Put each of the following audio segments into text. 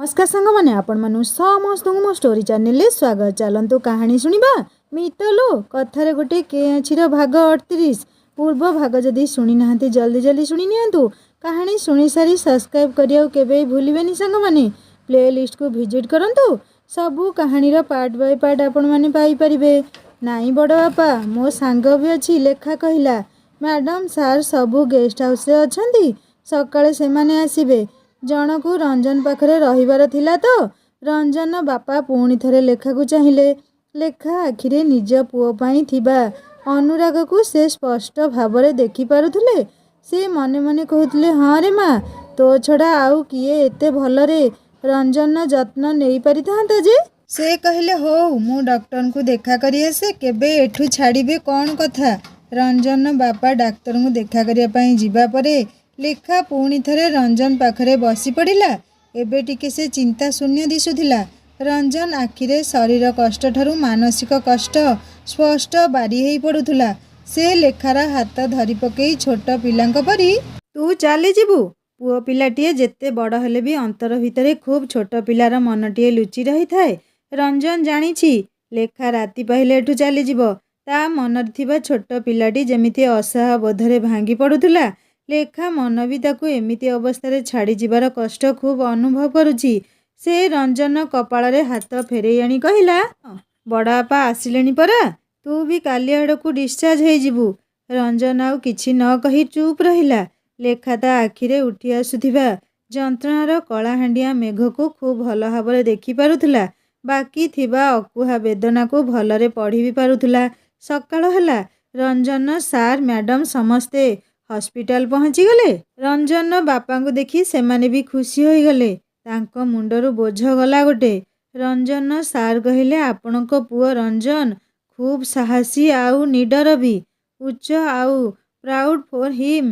नमस्कार सांग मैंने आपण मानु समस्त मो स्टोरी चैनल स्वागत। चलतु कहानी शुणा मितलो कथार गोटे केछीर भाग 38 पूर्व भाग जदि शुणी ना जल्दी जल्दी शुणी नियंतु। कहानी शुणी सारी सब्सक्राइब करिया केबे भूलिबेनी सांग माने। प्ले लिस्ट को विजिट करंतु सबू कहानीर पार्ट बाय पार्ट आपण माने पाई परिबे। नाई बड़ बापा मो सांग भी अछि लेखा कहिला मैडम सार सबू गेस्ट हाउस रे अछंती सकाळे से माने आसीबे। जनकु रंजन पाखरे रहिबार थिला तो रंजन बापा पुणी थरे लेखा को चाहिए। लेखा आखिरे निज पुओ पाई थिबा अनुराग को से स्पष्ट भावरे देखि पारुथुले। से मने मने कहूथले हाँ रे माँ तो छड़ा आउ किए एते भलरे रंजन जत्न नहीं पारि थांता जे। से कहले हो मु डॉक्टर को देखा करी आसे केबे एठू छाड़ीबे कौन कथा। रंजन बापा डाक्तर को देखा करिया पई जिबा परे लेखा पुणी थरे रंजन पाखरे बसी पड़िला। एबे टिके से चिंता शून्य दिशुथिला। रंजन आखिरे शरीर कष्ट ठारू मानसिक कष्ट स्पष्ट बारी हेई पड़ुथुला। से लेखार हाथ धरी पकई छोट पिलांक परी तू चली जीवु। पुओ पिलाटीए जेते बड़ हेले भी अंतर भितरे खूब छोट पिलार मनटीए लुचि रही थाए। रंजन जानिछि लेखा राति पाहिले एठू चली जीवो। ता मनर थिबा छोट पिलाटी जेमिति असहाय बोधरे भांगी पड़ुथुला। लेखा मन भी ताकू एमिति अवस्था छाड़ी जीवार कष्ट खूब अनुभव करुछि। से रंजन कपाल रे हाथ फेरई आनी कहला बड़ापा आसिलेनी परा तू भी काली आड़ को डिस्चार्ज हो जीवु। रंजन आउ किछि न कही चुप रहिला। लेखा ता आखिरे उठी आसुथिबा जंत्रणार कलाहांडिया मेघ को खूब भल भाव देखि पारुथुला। बाकी थिबा अकुहा वेदना को भलरे पढ़ी भी पारुथुला। सकाळ हला रंजन सार मैडम समस्ते हॉस्पिटल पहुँची गले। रंजन बापा को देखी से माने भी खुशी हो गले। तांको मुंडरू बोझ गला गोटे। रंजन सार कहले आपणक पुओ रंजन खूब साहसी आउ निडर भी उच्च आउ प्राउड फॉर हिम।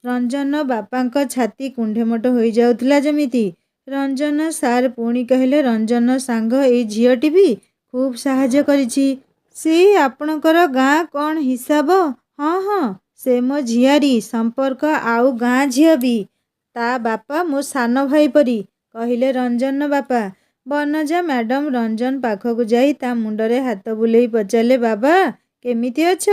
रंजन बापा छाती कुंडेमोट हो जाउथला जमिति। रंजन सार पुणी कहले रंजन सांग ए झीटी भी खूब साहाय्य करिछि। से आपणकर गाँ कौन हिसाब। हाँ हाँ से मो झियारी संपर्क आउ गाँ झील भी ता बापा मो सान भाई परी कहले रंजन बापा। बनजा मैडम रंजन पाखक जाई ता मुंडरे हाथ बुलेई पचारे बाबा केमिति अछ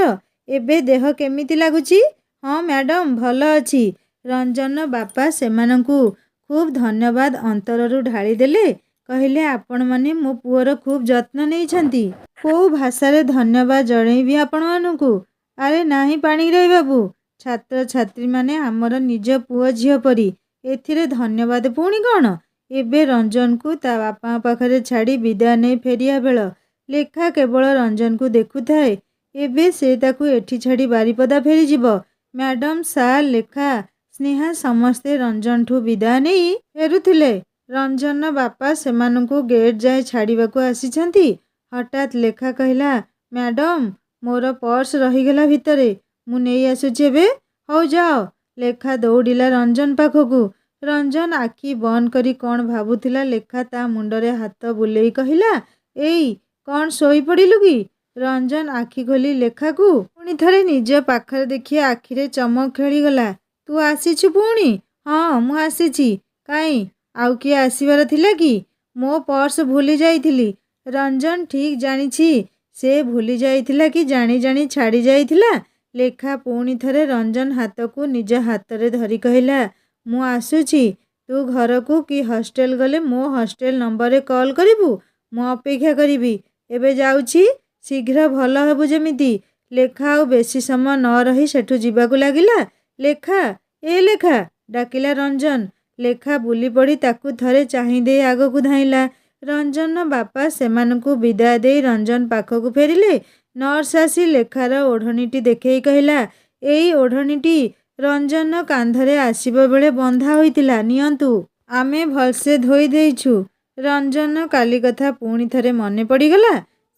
एबे देह केमिति लागुची। हाँ मैडम भल अछि। रंजन बापा सेमानंकु खूब धन्यवाद अंतररू ढाली देले। कहले आपण माने मो पुअर खूब जत्न नेइछंती। को भाषारे धन्यवाद जणेबी आपण मानकु। अरे नाही पाणी रे बाबू छात्र छात्री माने आमर निज पुओ झियो परी एथिरे धन्यवाद पुणी कौन। एबे रंजन को ता बापा पाखरे छाड़ी विदाय नहीं फेरिया बेल लेखा केवल रंजन को देखु थाए। एबे से ताकू एठी छाड़ी बारिपदा फेरी जीवो। मैडम सार लेखा स्नेहा समस्ते रंजन ठू विदाय नहीं फेरुथिले। रंजन बापा सेमानंकु गेट जाए छाड़ीबाकू आसीछंती। हठात लेखा कहला मैडम मोर पर्स रहीगला भितरे मु नहीं आसुची एबे हौ जाओ। लेखा दौड़िला रंजन पाखकू। रंजन आखि बंद करी कौन भाबुथिला। लेखा ता मुंडरे हाथ बुलेई कहला एई कौन सोई पड़िलु कि। रंजन आखि खोली लेखा को पुणी थरे निज पाखरे देखि आखिरे चमक खेलीगला। तू आसीछु पुणी। हाँ मु आसीछि काई आउ किए आसीबार थिला कि मो पर्स भूली जाइथिली। रंजन ठीक जानिछि से भूली जाइथिला कि जानी जानी छाड़ी जाइथिला। लेखा पुणी थरे रंजन हाथ को निज हाथ रे धरी कहला मु आसुछि तू घर को कि हॉस्टेल गले मो हॉस्टेल नंबर रे कॉल करिबु मु अपेक्षा करिबी। एबे जाउछि शीघ्र भल हेबु जेमिति। लेखा आउ बेसी समय न रही सेठू जिबाकू लागिला। लेखा ए लेखा डाकिला रंजन। लेखा बुली पड़ी ताकू थरे चाही दे आगकू धाइला। रंजन बापा सेमानंकु विदाय दे रंजन पाखकू फेरिले। नर्स आसी लेखार ओढ़णीटी देखई कहला एई ओढ़णीटी रंजन कांधरे आसीबा बेले बंधा होइतिला नियंतु आमे भलसे धोई देइछु। रंजन काली कथा पुणी थरे मने पड़ीगला।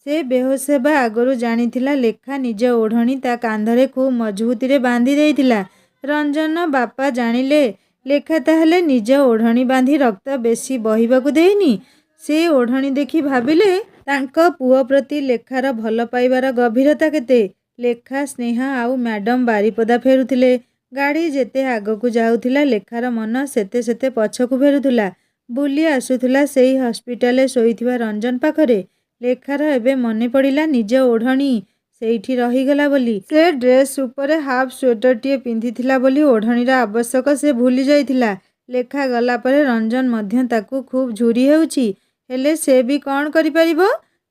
से बेहोश हेबा आगरू जानिथिला लेखा निज ओढ़णी ता कांधरे खूब मजबूती रे बांधी देइथिला। रंजन बापा जानिले लेखा ताहले निज ओढ़णी बांधी रक्त बेसी बहिबाकू देइनी। से ओढ़णी देखि भाबिले तांको पुओ प्रति लेखार भल पाइबार गभीरता केते। लेखा स्नेहा आउ मैडम बारिपदा फेरुथिले। गाड़ी जेते आगकू जाउथिला लेखार मन सेते सेते पछकू फेरुथिला। ବୁଲି ଆସୁଥିଲା ସେଇ ହସ୍ପିଟାଲରେ ଶୋଇଥିବା ରଞ୍ଜନ ପାଖରେ। ଲେଖାର ଏବେ ମନେ ପଡ଼ିଲା ନିଜ ଓଢ଼ଣୀ ସେଇଠି ରହିଗଲା ବୋଲି। ସେ ଡ୍ରେସ୍ ଉପରେ ହାଫ୍ ସ୍ୱେଟରଟିଏ ପିନ୍ଧିଥିଲା ବୋଲି ଓଢ଼ଣୀର ଆବଶ୍ୟକ ସେ ଭୁଲି ଯାଇଥିଲା। ଲେଖା ଗଲା ପରେ ରଞ୍ଜନ ମଧ୍ୟ ତାକୁ ଖୁବ୍ ଝୁରି ହେଉଛି। ହେଲେ ସେ ବି କ'ଣ କରିପାରିବ?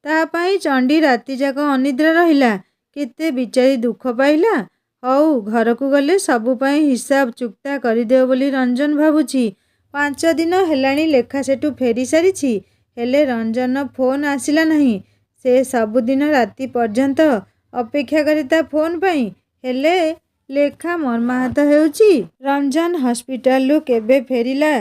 ତା ପାଇଁ ଚଣ୍ଡୀ ରାତିଯାକ ଅନିଦ୍ରା ରହିଲା। କେତେ ବିଚାରି ଦୁଃଖ ପାଇଲା। ହଉ, ଘରକୁ ଗଲେ ସବୁ ପାଇଁ ହିସାବ ଚୁକ୍ତା କରିଦେବ ବୋଲି ରଞ୍ଜନ ଭାବୁଛି। 5 ଦିନ ହେଲାଣି ଲେଖା ସେଠୁ ଫେରି ସାରିଛି। ହେଲେ ରଞ୍ଜନର ଫୋନ୍ ଆସିଲା ନାହିଁ। ସେ ସବୁଦିନ ରାତି ପର୍ଯ୍ୟନ୍ତ ଅପେକ୍ଷା କରେ ତା ଫୋନ୍ ପାଇଁ। ହେଲେ ଲେଖା ମର୍ମାହତ ହେଉଛି। ରଞ୍ଜନ ହସ୍ପିଟାଲରୁ କେବେ ଫେରିଲା?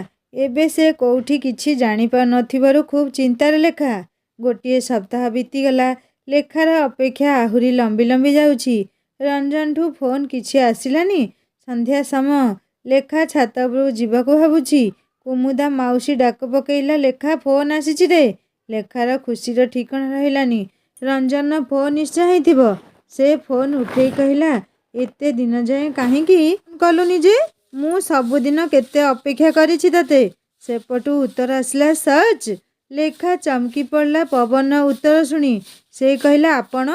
ଏବେ ସେ କୋଉଠି କିଛି ଜାଣିପାରୁନଥିବାରୁ ଖୁବ୍ ଚିନ୍ତାରେ ଲେଖା। ଗୋଟିଏ ସପ୍ତାହ ବିତିଗଲା। ଲେଖାର ଅପେକ୍ଷା ଆହୁରି ଲମ୍ବି ଲମ୍ବି ଯାଉଛି। ରଞ୍ଜନଠୁ ଫୋନ୍ କିଛି ଆସିଲାନି। ସନ୍ଧ୍ୟା ସମୟ। ଲେଖା ଛାତ ଉପରକୁ ଯିବାକୁ ଭାବୁଛି। କୁମୁଦା ମାଉସୀ ଡାକ ପକେଇଲା, ଲେଖା ଫୋନ୍ ଆସିଛି ରେ। ଲେଖାର ଖୁସିର ଠିକଣା ରହିଲାନି। ରଞ୍ଜନର ଫୋନ୍ ନିଶ୍ଚୟ ହେଇଥିବ। ସେ ଫୋନ୍ ଉଠେଇ କହିଲା, ଏତେ ଦିନ ଯାଏଁ କାହିଁକି କଲୁନି ଯେ? ମୁଁ ସବୁଦିନ କେତେ ଅପେକ୍ଷା କରିଛି ତତେ। ସେପଟୁ ଉତ୍ତର ଆସିଲା, ସଚ୍? ଲେଖା ଚମକି ପଡ଼ିଲା ପବନର ଉତ୍ତର ଶୁଣି। ସେ କହିଲା, ଆପଣ?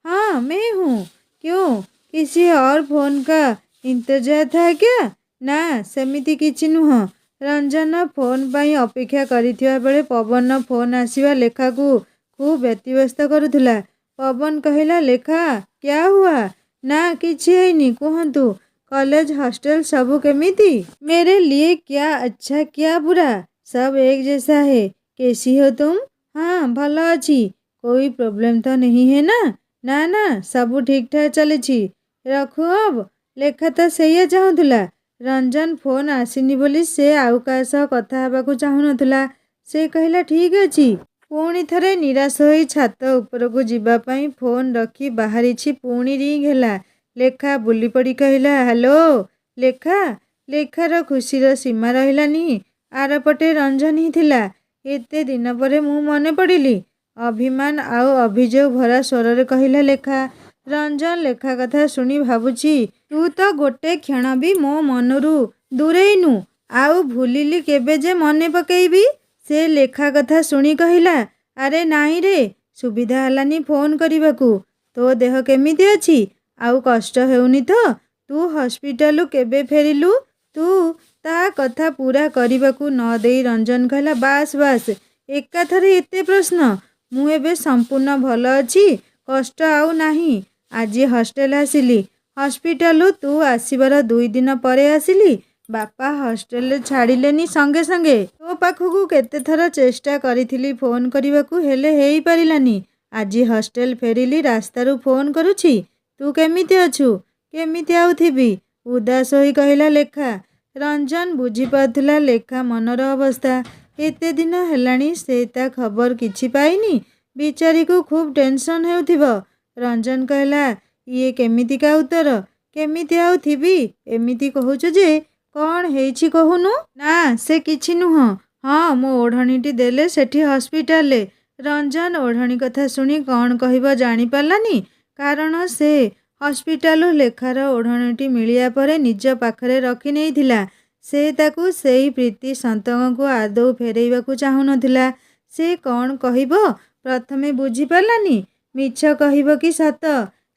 ହଁ, मैं हूँ। क्यों, किसी और फोन का इंतजार था क्या? ନା, ସେମିତି କିଛି ନୁହଁ। ରଞ୍ଜନ ଫୋନ୍ ପାଇଁ ଅପେକ୍ଷା କରିଥିବା ବେଳେ ପବନର ଫୋନ୍ ଆସିବା ଲେଖାକୁ ଖୁବ୍ ବ୍ୟତିବ୍ୟସ୍ତ କରୁଥିଲା। ପବନ କହିଲା, ଲେଖା, କ୍ୟା ହୁଆ? ନା, କିଛି ହେଇନି, କୁହନ୍ତୁ। କଲେଜ ହଷ୍ଟେଲ ସବୁ କେମିତି? मेरे लिए क्या अच्छा क्या बुरा, सब एक जैसा है। कैसी हो तुम? हाँ, ଭଲ ଅଛି। कोई प्रॉब्लम तो नहीं है ना? ନା ନା, ସବୁ ଠିକ୍ ଠାକ୍ ଚାଲିଛି। ରଖୁ ଅବ? ଲେଖା ତ ସେଇଆ ଚାହୁଁଥିଲା। ରଞ୍ଜନ ଫୋନ୍ ଆସିନି ବୋଲି ସେ ଆଉ କାହା ସହ କଥା ହେବାକୁ ଚାହୁଁନଥିଲା। ସେ କହିଲା, ଠିକ୍ ଅଛି। ପୁଣି ଥରେ ନିରାଶ ହୋଇ ଛାତ ଉପରକୁ ଯିବା ପାଇଁ ଫୋନ୍ ରଖି ବାହାରିଛି। ପୁଣି ରିଙ୍ଗ୍ ହେଲା। ଲେଖା ବୁଲି ପଡ଼ି କହିଲା, ହ୍ୟାଲୋ। ଲେଖା? ଲେଖାର ଖୁସିର ସୀମା ରହିଲାନି। ଆରପଟେ ରଞ୍ଜନ ହିଁ ଥିଲା। ଏତେ ଦିନ ପରେ ମୁଁ ମନେ ପଡ଼ିଲି। ଅଭିମାନ ଆଉ ଅଭିଯୋଗ ଭରା ସ୍ୱରରେ କହିଲା ଲେଖା। ରଞ୍ଜନ ଲେଖା କଥା ଶୁଣି ଭାବୁଛି, ତୁ ତ ଗୋଟେ କ୍ଷଣ ବି ମୋ ମନରୁ ଦୂରେଇନୁ। ଆଉ ଭୁଲିଲି କେବେ ଯେ ମନେ ପକେଇବି? ସେ ଲେଖା କଥା ଶୁଣି କହିଲା, ଆରେ ନାଇଁ ରେ, ସୁବିଧା ହେଲାନି ଫୋନ୍ କରିବାକୁ। ତୋ ଦେହ କେମିତି ଅଛି? ଆଉ କଷ୍ଟ ହେଉନି ତ? ତୁ ହସ୍ପିଟାଲରୁ କେବେ ଫେରିଲୁ? ତୁ ତା କଥା ପୂରା କରିବାକୁ ନ ଦେଇ ରଞ୍ଜନ କହିଲା, ବାସ୍ ବାସ୍, ଏକାଥରେ ଏତେ ପ୍ରଶ୍ନ? ମୁଁ ଏବେ ସମ୍ପୂର୍ଣ୍ଣ ଭଲ ଅଛି। କଷ୍ଟ ଆଉ ନାହିଁ। ଆଜି ହଷ୍ଟେଲ ଆସିଲି। ହସ୍ପିଟାଲରୁ ତୁ ଆସିବାର 2 ଦିନ ପରେ ଆସିଲି। ବାପା ହଷ୍ଟେଲରେ ଛାଡ଼ିଲେନି ସଙ୍ଗେ ସଙ୍ଗେ। ତୋ ପାଖକୁ କେତେଥର ଚେଷ୍ଟା କରିଥିଲି ଫୋନ୍ କରିବାକୁ, ହେଲେ ହେଇପାରିଲାନି। ଆଜି ହଷ୍ଟେଲ ଫେରିଲି, ରାସ୍ତାରୁ ଫୋନ୍ କରୁଛି। ତୁ କେମିତି ଅଛୁ? କେମିତି ଆଉ ଥିବି? ଉଦାସ ହୋଇ କହିଲା ଲେଖା। ରଞ୍ଜନ ବୁଝିପାରୁଥିଲା ଲେଖା ମନର ଅବସ୍ଥା। ଏତେ ଦିନ ହେଲାଣି ସେ ତା ଖବର କିଛି ପାଇନି। ବିଚାରୀକୁ ଖୁବ୍ ଟେନସନ୍ ହେଉଥିବ। ରଞ୍ଜନ କହିଲା, ଇଏ କେମିତିକା ଉତ୍ତର? କେମିତି ଆଉ ଥିବି ଏମିତି କହୁଛୁ ଯେ? କ'ଣ ହେଇଛି କହୁନୁ? ନା, ସେ କିଛି ନୁହଁ। ହଁ, ମୋ ଓଢ଼ଣୀଟି ଦେଲେ ସେଠି ହସ୍ପିଟାଲରେ। ରଞ୍ଜନ ଓଢ଼ଣୀ କଥା ଶୁଣି କ'ଣ କହିବ ଜାଣିପାରିଲାନି। କାରଣ ସେ ହସ୍ପିଟାଲରୁ ଲେଖାର ଓଢ଼ଣୀଟି ମିଳିବା ପରେ ନିଜ ପାଖରେ ରଖି ନେଇଥିଲା। ସେ ତାକୁ ସେଇ ପ୍ରୀତି ସନ୍ତକଙ୍କୁ ଆଦୌ ଫେରେଇବାକୁ ଚାହୁଁନଥିଲା। ସେ କ'ଣ କହିବ ପ୍ରଥମେ ବୁଝିପାରିଲାନି। ମିଛ କହିବ କି ସତ?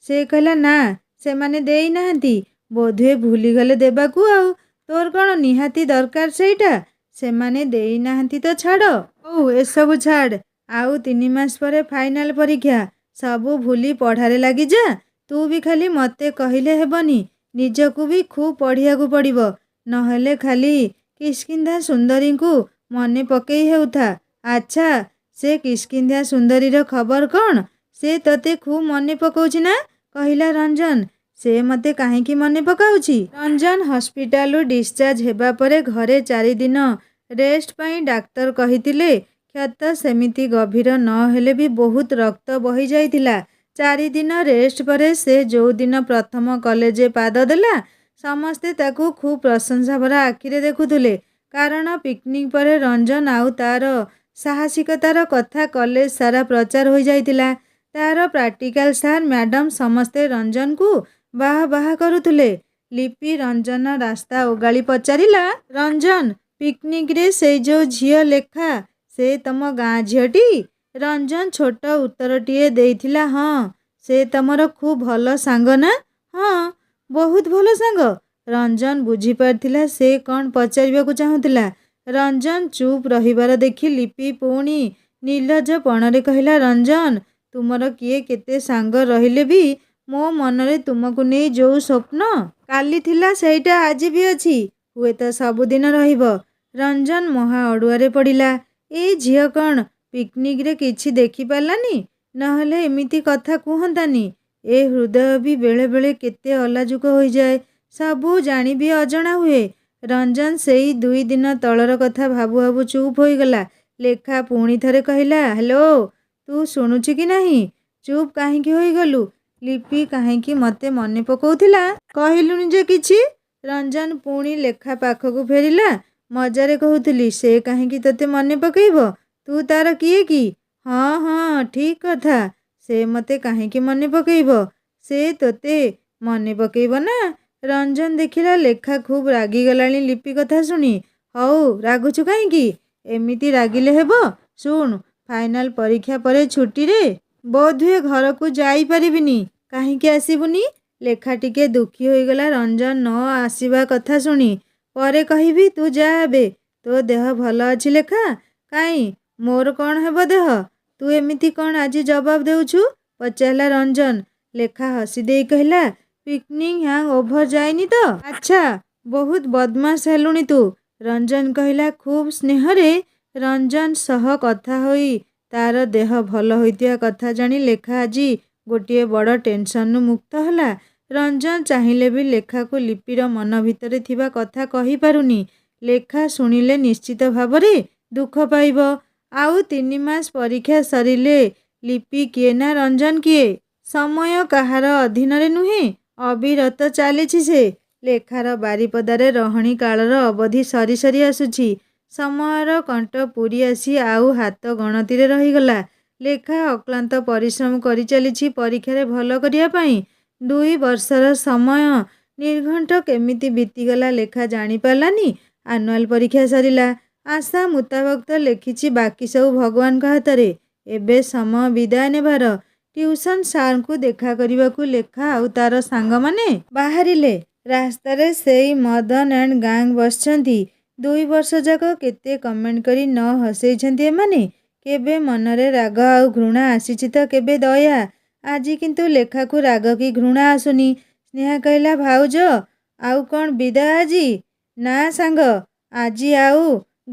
ସେ କହିଲା, ନା, ସେମାନେ ଦେଇନାହାନ୍ତି। ବୋଧହୁଏ ଭୁଲିଗଲେ ଦେବାକୁ। ଆଉ ତୋର କ'ଣ ନିହାତି ଦରକାର ସେଇଟା? ସେମାନେ ଦେଇନାହାନ୍ତି ତ ଛାଡ଼। ହଉ, ଏସବୁ ଛାଡ଼। ଆଉ 3 ମାସ ପରେ ଫାଇନାଲ ପରୀକ୍ଷା। ସବୁ ଭୁଲି ପଢ଼ାରେ ଲାଗିଯା। ତୁ ବି ଖାଲି ମୋତେ କହିଲେ ହେବନି, ନିଜକୁ ବି ଖୁବ୍ ପଢ଼ିବାକୁ ପଡ଼ିବ। ନହେଲେ ଖାଲି କିଷ୍କିନ୍ଧ୍ୟା ସୁନ୍ଦରୀଙ୍କୁ ମନେ ପକେଇ ହେଉଥା। ଆଚ୍ଛା, ସେ କିଷ୍କିନ୍ଧ୍ୟା ସୁନ୍ଦରୀର ଖବର କ'ଣ? ସେ ତୋତେ ଖୁବ୍ ମନେ ପକଉଛି ନା? କହିଲା ରଞ୍ଜନ। ସେ ମୋତେ କାହିଁକି ମନେ ପକାଉଛି? ରଞ୍ଜନ ହସ୍ପିଟାଲରୁ ଡିସଚାର୍ଜ ହେବା ପରେ ଘରେ 4 ଦିନ ରେଷ୍ଟ ପାଇଁ ଡାକ୍ତର କହିଥିଲେ। କ୍ଷତ ସେମିତି ଗଭୀର ନ ହେଲେ ବି ବହୁତ ରକ୍ତ ବହି ଯାଇଥିଲା। 4 ଦିନ ରେଷ୍ଟ ପରେ ସେ ଯୋଉଦିନ ପ୍ରଥମ କଲେଜରେ ପାଦ ଦେଲା, ସମସ୍ତେ ତାକୁ ଖୁବ୍ ପ୍ରଶଂସା ଭରା ଆଖିରେ ଦେଖୁଥିଲେ। କାରଣ ପିକନିକ୍ ପରେ ରଞ୍ଜନ ଆଉ ତାର ସାହସିକତାର କଥା କଲେଜ ସାରା ପ୍ରଚାର ହୋଇଯାଇଥିଲା। ତାର ପ୍ରାକ୍ଟିକାଲ ସାର୍, ମ୍ୟାଡାମ ସମସ୍ତେ ରଞ୍ଜନକୁ ବାହା ବାହା କରୁଥିଲେ। ଲିପି ରଞ୍ଜନ ରାସ୍ତା ଓଗାଳି ପଚାରିଲା, ରଞ୍ଜନ, ପିକନିକରେ ସେଇ ଯେଉଁ ଝିଅ ଲେଖା ସେ ତମ ଗାଁ ଝିଅଟି? ରଞ୍ଜନ ଛୋଟ ଉତ୍ତରଟିଏ ଦେଇଥିଲା। ହଁ, ସେ ତମର ଖୁବ୍ ଭଲ ସାଙ୍ଗ ନା? ହଁ, ବହୁତ ଭଲ ସାଙ୍ଗ। ରଞ୍ଜନ ବୁଝିପାରିଥିଲା ସେ କ'ଣ ପଚାରିବାକୁ ଚାହୁଁଥିଲା। ରଞ୍ଜନ ଚୁପ୍ ରହିବାର ଦେଖି ଲିପି ପୁଣି ନିର୍ଲଜ୍ଜପଣରେ କହିଲା, ରଞ୍ଜନ, ତୁମର କିଏ କେତେ ସାଙ୍ଗ ରହିଲେ ବି ମୋ ମନରେ ତୁମକୁ ନେଇ ଯେଉଁ ସ୍ୱପ୍ନ କାଲି ଥିଲା ସେଇଟା ଆଜି ବି ଅଛି, ହୁଏତ ସବୁଦିନ ରହିବ। ରଞ୍ଜନ ମହା ଅଡ଼ୁଆରେ ପଡ଼ିଲା। ଏ ଝିଅ କ'ଣ ପିକନିକରେ କିଛି ଦେଖିପାରିଲାନି? ନହେଲେ ଏମିତି କଥା କୁହନ୍ତାନି। ଏ ହୃଦୟ ବି ବେଳେ ବେଳେ କେତେ ଅଲାଜୁକ ହୋଇଯାଏ। ସବୁ ଜାଣି ବି ଅଜଣା ହୁଏ। ରଞ୍ଜନ ସେଇ 2 ଦିନ ତଳର କଥା ଭାବୁ ଭାବୁ ଚୁପ୍ ହୋଇଗଲା। ଲେଖା ପୁଣି ଥରେ କହିଲା, ହ୍ୟାଲୋ, ତୁ ଶୁଣୁଛୁ କି ନାହିଁ? ଚୁପ୍ କାହିଁକି ହୋଇଗଲୁ? ଲିପି କାହିଁକି ମୋତେ ମନେ ପକାଉଥିଲା? କହିଲୁନି ଯେ କିଛି? ରଞ୍ଜନ ପୁଣି ଲେଖା ପାଖକୁ ଫେରିଲା। ମଜାରେ କହୁଥିଲି, ସେ କାହିଁକି ତୋତେ ମନେ ପକାଇବ? ତୁ ତାର କିଏ କି? ହଁ ହଁ, ଠିକ୍ କଥା। ସେ ମୋତେ କାହିଁକି ମନେ ପକାଇବ? ସେ ତୋତେ ମନେ ପକାଇବ ନା? ରଞ୍ଜନ ଦେଖିଲା ଲେଖା ଖୁବ୍ ରାଗିଗଲାଣି ଲିପି କଥା ଶୁଣି। ହଉ, ରାଗୁଛୁ କାହିଁକି? ଏମିତି ରାଗିଲେ ହେବ? ଶୁଣ, ଫାଇନାଲ ପରୀକ୍ଷା ପରେ ଛୁଟିରେ ବୋଧହୁଏ ଘରକୁ ଯାଇପାରିବିନି। କାହିଁକି ଆସିବୁନି? ଲେଖା ଟିକେ ଦୁଃଖୀ ହୋଇଗଲା ରଞ୍ଜନ ନ ଆସିବା କଥା ଶୁଣି। ପରେ କହିବି, ତୁ ଯା ଏବେ। ତୋ ଦେହ ଭଲ ଅଛି ଲେଖା? କାହିଁ, ମୋର କ'ଣ ହେବ ଦେହ? ତୁ ଏମିତି କ'ଣ ଆଜି ଜବାବ ଦେଉଛୁ? ପଚାରିଲା ରଞ୍ଜନ। ଲେଖା ହସି ଦେଇ କହିଲା, ପିକନିକ ହ୍ୟାଙ୍ଗ ଓଭର ଯାଇନି ତ? ଆଚ୍ଛା, ବହୁତ ବଦମାସ ହେଲୁଣି ତୁ। ରଞ୍ଜନ କହିଲା ଖୁବ୍ ସ୍ନେହରେ। ରଞ୍ଜନ ସହ କଥା ହୋଇ ତାର ଦେହ ଭଲ ହୋଇଥିବା କଥା ଜାଣି ଲେଖା ଆଜି ଗୋଟିଏ ବଡ଼ ଟେନସନରୁ ମୁକ୍ତ ହେଲା। ରଞ୍ଜନ ଚାହିଁଲେ ବି ଲେଖାକୁ ଲିପିର ମନ ଭିତରେ ଥିବା କଥା କହିପାରୁନି। ଲେଖା ଶୁଣିଲେ ନିଶ୍ଚିତ ଭାବରେ ଦୁଃଖ ପାଇବ। ଆଉ 3 ମାସ ପରୀକ୍ଷା ସରିଲେ ଲିପି କିଏ ନା ରଞ୍ଜନ କିଏ? ସମୟ କାହାର ଅଧୀନରେ ନୁହେଁ। ଅବିରତ ଚାଲିଛି ସେ। ଲେଖାର ବାରିପଦାରେ ରହଣି କାଳର ଅବଧି ସରି ସରି ଆସୁଛି। ସମୟର କଣ୍ଟ ପୂରି ଆସି ଆଉ ହାତ ଗଣତିରେ ରହିଗଲା। ଲେଖା ଅକ୍ଳାନ୍ତ ପରିଶ୍ରମ କରିଚାଲିଛି ପରୀକ୍ଷାରେ ଭଲ କରିବା ପାଇଁ। 2 ବର୍ଷର ସମୟ ନିର୍ଘଣ୍ଟ କେମିତି ବିତିଗଲା ଲେଖା ଜାଣିପାରିଲାନି। ଆନୁଆଲ ପରୀକ୍ଷା ସରିଲା। ଆଶା ମୁତାବକ ତ ଲେଖିଛି, ବାକି ସବୁ ଭଗବାନଙ୍କ ହାତରେ। ଏବେ ସମୟ ବିଦାୟ ନେବାର। ଟ୍ୟୁସନ ସାରଙ୍କୁ ଦେଖା କରିବାକୁ ଲେଖା ଆଉ ତାର ସାଙ୍ଗମାନେ ବାହାରିଲେ। ରାସ୍ତାରେ ସେଇ ମଦନ ଆଣ୍ଡ ଗ୍ୟାଙ୍ଗ ବସିଛନ୍ତି। 2 ବର୍ଷ ଯାକ କେତେ କମେଣ୍ଟ କରି ନ ହସେଇଛନ୍ତି ଏମାନେ। କେବେ ମନରେ ରାଗ ଆଉ ଘୃଣା ଆସିଛି ତ କେବେ ଦୟା। ଆଜି କିନ୍ତୁ ଲେଖାକୁ ରାଗ କି ଘୃଣା ଆସୁନି। ସ୍ନେହା କହିଲା, ଭାଉଜ, ଆଉ କ'ଣ ବିଦାୟ ଆଜି? ନା ସାଙ୍ଗ, ଆଜି ଆଉ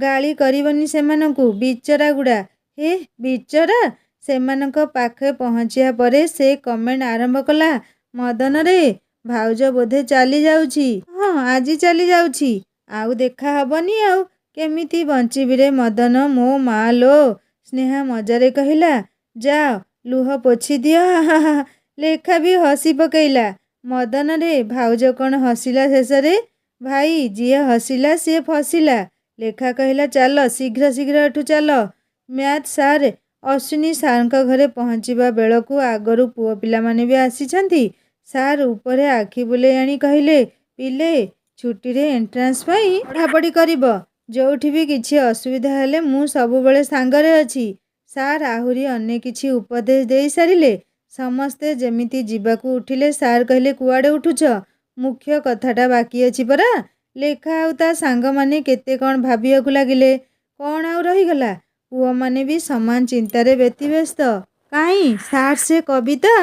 ଗାଳି କରିବନି ସେମାନଙ୍କୁ, ବିଚରା ଗୁଡ଼ା। ହେ ବିଚରା? ସେମାନଙ୍କ ପାଖେ ପହଞ୍ଚିବା ପରେ ସେ କମେଣ୍ଟ ଆରମ୍ଭ କଲା, ମଦନରେ, ଭାଉଜ ବୋଧେ ଚାଲି ଯାଉଛି। ହଁ, ଆଜି ଚାଲି ଯାଉଛି। ଆଉ ଦେଖା ହବନି ଆଉ। କେମିତି ବଞ୍ଚିବିରେ ମଦନ, ମୋ ମା ଲୋ। ସ୍ନେହା ମଜାରେ କହିଲା, ଯାଅ ଲୁହ ପୋଛି ଦିଅ। ହା ହା। ଲେଖା ବି ହସି ପକେଇଲା। ମଦନରେ, ଭାଉଜ କ'ଣ ହସିଲା ଶେଷରେ? ଭାଇ, ଯିଏ ହସିଲା ସିଏ ଫସିଲା। ଲେଖା କହିଲା, ଚାଲ ଶୀଘ୍ର ଶୀଘ୍ର ଏଠୁ ଚାଲ। ମ୍ୟାଥ୍ ସାର୍ ଅଶ୍ୱିନୀ ସାରଙ୍କ ଘରେ ପହଞ୍ଚିବା ବେଳକୁ ଆଗରୁ ପୁଅ ପିଲାମାନେ ବି ଆସିଛନ୍ତି। ସାର୍ ଉପରେ ଆଖି ବୁଲେଇ ଆଣି କହିଲେ, ପିଲେ, ଛୁଟିରେ ଏଣ୍ଟ୍ରାନ୍ସ ପାଇଁ ପଢ଼ାପଢ଼ି କରିବ। ଯୋଉଠି ବି କିଛି ଅସୁବିଧା ହେଲେ ମୁଁ ସବୁବେଳେ ସାଙ୍ଗରେ ଅଛି। ସାର୍ ଆହୁରି ଅନେକ କିଛି ଉପଦେଶ ଦେଇ ସାରିଲେ। ସମସ୍ତେ ଯେମିତି ଯିବାକୁ ଉଠିଲେ ସାର୍ କହିଲେ, କୁଆଡ଼େ ଉଠୁଛ? ମୁଖ୍ୟ କଥାଟା ବାକି ଅଛି ପରା। ଲେଖା ଆଉ ତା ସାଙ୍ଗମାନେ କେତେ କ'ଣ ଭାବିବାକୁ ଲାଗିଲେ। କ'ଣ ଆଉ ରହିଗଲା? ପୁଅମାନେ ବି ସମାନ ଚିନ୍ତାରେ ବ୍ୟତିବ୍ୟସ୍ତ। କାହିଁ ସାର୍, ସେ କବିତା,